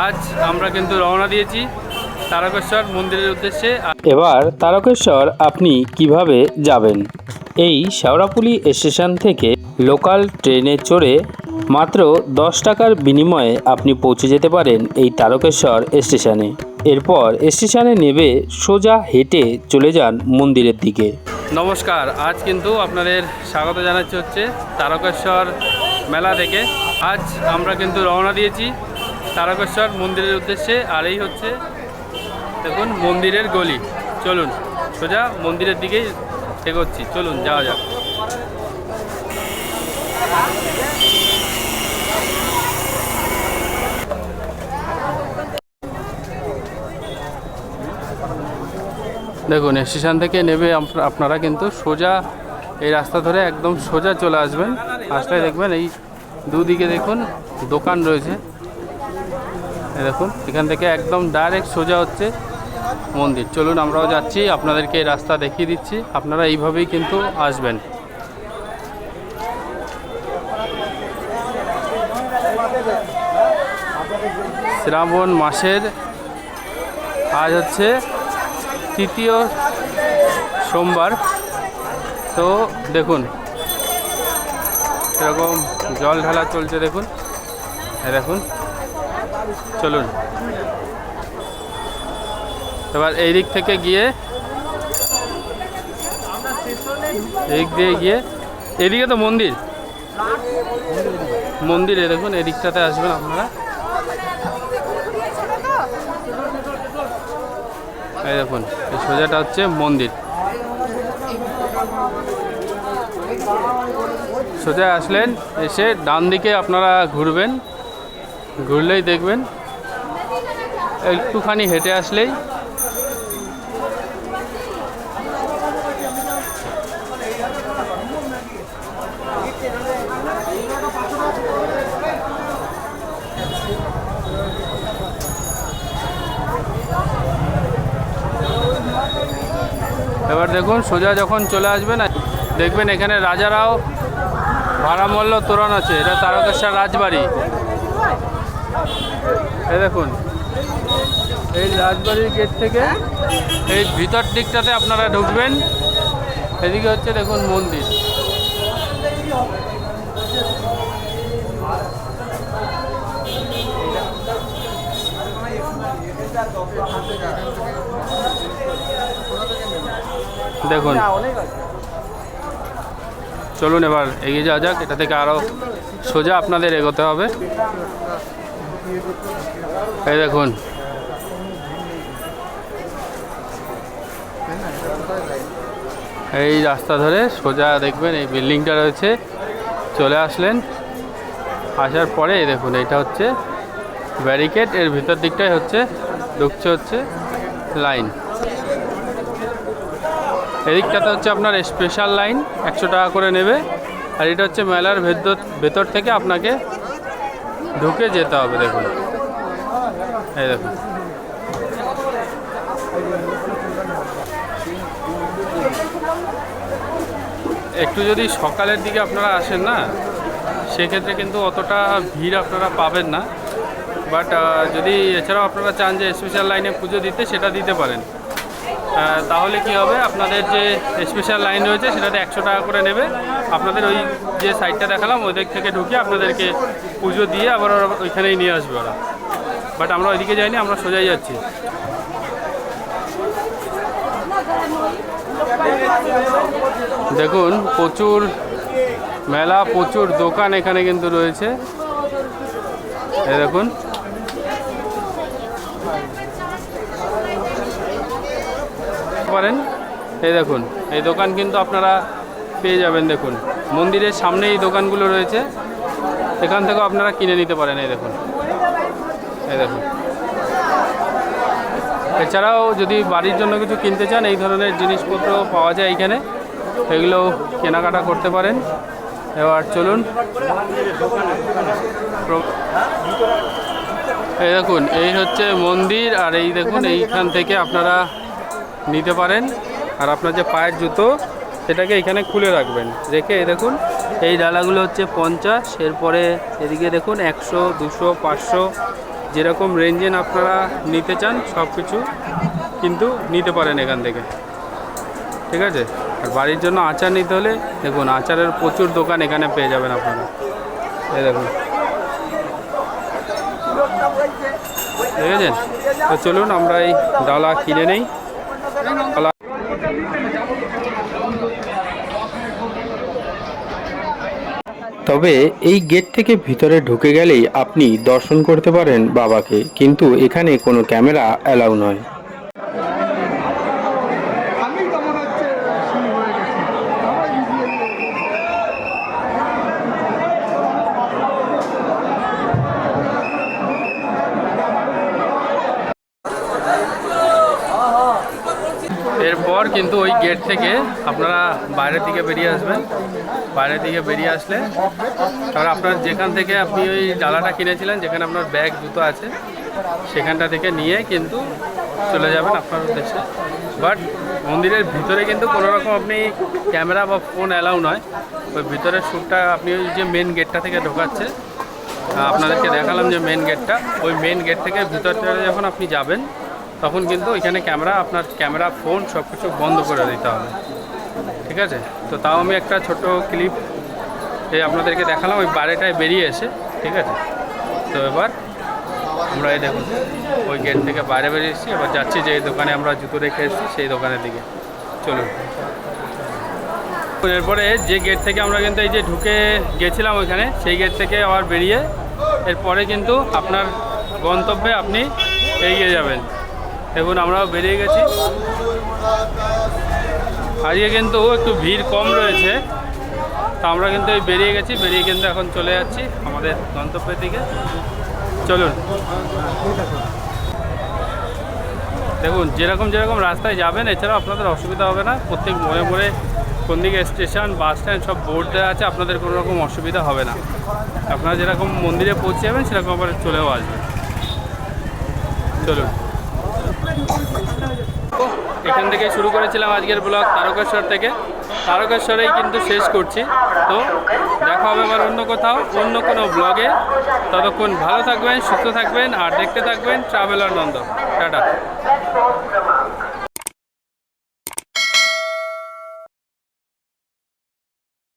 আজ আমরা কিন্তু রওনা দিয়েছি তারকেশ্বর মন্দিরের উদ্দেশ্যে। এবার তারকেশ্বর আপনি কিভাবে যাবেন? এই শেওড়াফুলি স্টেশন থেকে লোকাল ট্রেনে চড়ে মাত্র 10 টাকার বিনিময়ে আপনি পৌঁছে যেতে পারেন এই তারকেশ্বর স্টেশনে। এরপর স্টেশনে নেমে সোজা হেঁটে চলে যান মন্দিরের দিকে। নমস্কার, আজ কিন্তু আপনাদের স্বাগত জানাচ্ছি হচ্ছে তারকেশ্বর মেলা থেকে। আজ আমরা কিন্তু রওনা দিয়েছি তারকেশ্বর মন্দিরের উদ্দেশ্যে। আর এই হচ্ছে দেখুন মন্দিরের গলি। চলুন সোজা মন্দিরের দিকেই এগোচ্ছি, চলুন যাওয়া যাক। দেখুন স্টেশন থেকে নেমে আপনারা কিন্তু সোজা এই রাস্তা ধরে একদম সোজা চলে আসবেন। আসলে দেখবেন এই দুদিকে দেখুন দোকান রয়েছে। দেখুন এখান থেকে একদম ডাইরেক্ট সোজা হচ্ছে মন্দির। চলুন আমরাও যাচ্ছি, আপনাদেরকে এই রাস্তা দেখিয়ে দিচ্ছি, আপনারা এইভাবেই কিন্তু আসবেন। শ্রাবণ মাসের আজ হচ্ছে তৃতীয় সোমবার। তো দেখুন এরকম জল ঢালা চলছে, দেখুন দেখুন। চলুন এবার এই দিক থেকে গিয়ে এদিক দিয়ে গিয়ে এদিকে তো মন্দিরে দেখুন এদিকটাতে আসবেন আপনারা। এই দেখুন এই সোজাটা হচ্ছে মন্দির। সোজা আসলেন, এসে ডান দিকে আপনারা ঘুরবেন, ঘুরলেই দেখবেন একটুখানি হেঁটে আসলেই এবার দেখুন সোজা যখন চলে আসবেন দেখবেন এখানে রাজারাও ভাড়ামূল্য তোরণ আছে। এটা তারকেশ্বর রাজবাড়ি। এই দেখুন এই রাজবাড়ির গেট থেকে এই ভিতর দিকটাতে আপনারা ঢুকবেন। এদিকে হচ্ছে দেখুন মন্দির। দেখুন চলুন এবার এগিয়ে যাওয়া যাক। এটা থেকে আরও সোজা আপনাদের এগোতে হবে। এই দেখুন এই রাস্তা ধরে সোজা দেখবেন এই বিল্ডিংটা রয়েছে। চলে আসলেন, আসার পরে এই দেখুন এটা হচ্ছে ব্যারিকেড। এর ভিতর দিকটাই হচ্ছে ঢুকছে হচ্ছে লাইন। এদিকটাতে হচ্ছে আপনার স্পেশাল লাইন, 100 টাকা করে নেবে। আর এটা হচ্ছে মেলার ভেতর থেকে আপনাকে ঢুকে যেতে হবে। দেখুন এই দেখুন একটু যদি সকালের দিকে আপনারা আসেন না, সেক্ষেত্রে কিন্তু অতটা ভিড় আপনারা পাবেন না। বাট যদি এছাড়াও আপনারা চান যে স্পেশাল লাইনে পুজো দিতে, সেটা দিতে পারেন। তাহলে কি হবে, আপনাদের যে স্পেশাল লাইন রয়েছে সেটাতে 100 টাকা করে নেবে। আপনাদের ওই যে সাইডটা দেখালাম ওই দিক থেকে ঢুকে আপনাদেরকে পুজো দিয়ে আবার ওইখানেই নিয়ে আসবে ওরা। বাট আমরা ওইদিকে যাইনি, আমরা সোজাই যাচ্ছি। দেখুন প্রচুর মেলা, প্রচুর দোকান এখানে কিন্তু রয়েছে। এই দেখুন পারেন। এই দেখুন এই দোকান কিন্তু আপনারা পেয়ে যাবেন। দেখুন মন্দিরের সামনে এই দোকানগুলো রয়েছে, এখান থেকেও আপনারা কিনে নিতে পারেন। এই দেখুন এছাড়াও যদি বাড়ির জন্য কিছু কিনতে চান, এই ধরনের জিনিসপত্র পাওয়া যায় এইখানে, এগুলো কেনাকাটা করতে পারেন। এবার চলুন এই দেখুন এই হচ্ছে মন্দির। আর এই দেখুন এইখান থেকে আপনারা নিতে পারেন। আর আপনার যে পায়ের জুতো সেটাকে এখানে খুলে রাখবেন, রেখে এই দেখুন এই ডালাগুলো হচ্ছে 50। এরপরে এদিকে দেখুন 100, 200, 500 যেরকম রেঞ্জেন আপনারা নিতে চান সব কিছু কিন্তু নিতে পারেন এখান থেকে, ঠিক আছে। আর বাড়ির জন্য আচার নিতে হলে দেখুন আচারের প্রচুর দোকান এখানে পেয়ে যাবেন আপনারা। এই দেখুন, দেখেছেন? তো চলুন আমরা এই ডালা কিনে নেই। ডালা তবে এই গেট থেকে ভিতরে ঢুকে গেলেই আপনি দর্শন করতে পারেন বাবাকে, কিন্তু এখানে কোনো ক্যামেরা অ্যালাউ নয়। এরপর কিন্তু ওই গেট থেকে আপনারা বাইরের দিকে বেরিয়ে আসবেন। বাইরের দিকে বেরিয়ে আসলে তারপর আপনার যেখান থেকে আপনি ওই ডালাটা কিনেছিলেন, যেখানে আপনার ব্যাগ জুতো আছে, সেখানটা থেকে নিয়ে কিন্তু চলে যাবেন আপনার উদ্দেশ্যে। বাট মন্দিরের ভিতরে কিন্তু কোনো রকম আপনি ক্যামেরা বা ফোন অ্যালাউ নয়। ওই ভিতরের শ্যুটটা আপনি ওই যে মেন গেটটা থেকে ঢোকাচ্ছে, আপনাদেরকে দেখালাম যে মেন গেটটা, ওই মেন গেট থেকে ভিতরে যখন আপনি যাবেন তখন কিন্তু ওইখানে আপনার ক্যামেরা ফোন সব কিছু বন্ধ করে দিতে হবে, ঠিক আছে। তো তাও আমি একটা ছোট ক্লিপ আপনাদেরকে দেখালাম ওই বাইরেটায় বেরিয়ে এসে, ঠিক আছে। তো এবার আমরা এই দেখুন ওই গেট থেকে বাইরে বেরিয়ে এসেছি, এবার যাচ্ছি যে দোকানে আমরা জুতো রেখে এসেছি সেই দোকানের দিকে। চলুন। এরপরে যে গেট থেকে আমরা কিন্তু এই যে ঢুকে গেছিলাম ওইখানে, সেই গেট থেকে আবার বেরিয়ে এরপরে কিন্তু আপনার গন্তব্যে আপনি এগিয়ে যাবেন। দেখুন আমরাও বেরিয়ে গেছি। আজকে কিন্তু একটু ভিড় কম রয়েছে, তো আমরা কিন্তু এই বেরিয়ে গেছি, বেরিয়ে কিন্তু এখন চলে যাচ্ছি আমাদের গন্তব্যের দিকে। চলুন। দেখুন যেরকম রাস্তায় যাবেন এছাড়াও আপনাদের অসুবিধা হবে না। প্রত্যেক মোড়ে মোড়ে কোন দিকে স্টেশন, বাস স্ট্যান্ড সব বোর্ড দেওয়া আছে, আপনাদের কোনো রকম অসুবিধা হবে না। আপনারা যেরকম মন্দিরে পৌঁছে যাবেন সেরকম আবার চলেও আসবেন। চলুন। এখান থেকে শুরু করেছিলাম আজকের ব্লগ তারকেশ্বর থেকে, তারকেশ্বরেই কিন্তু শেষ করছি। তো দেখা হবে আবার অন্য কোথাও, অন্য কোনো ব্লগে। ততক্ষণ ভালো থাকবেন, সুস্থ থাকবেন আর দেখতে থাকবেন ট্রাভেলার নন্দ। টাটা।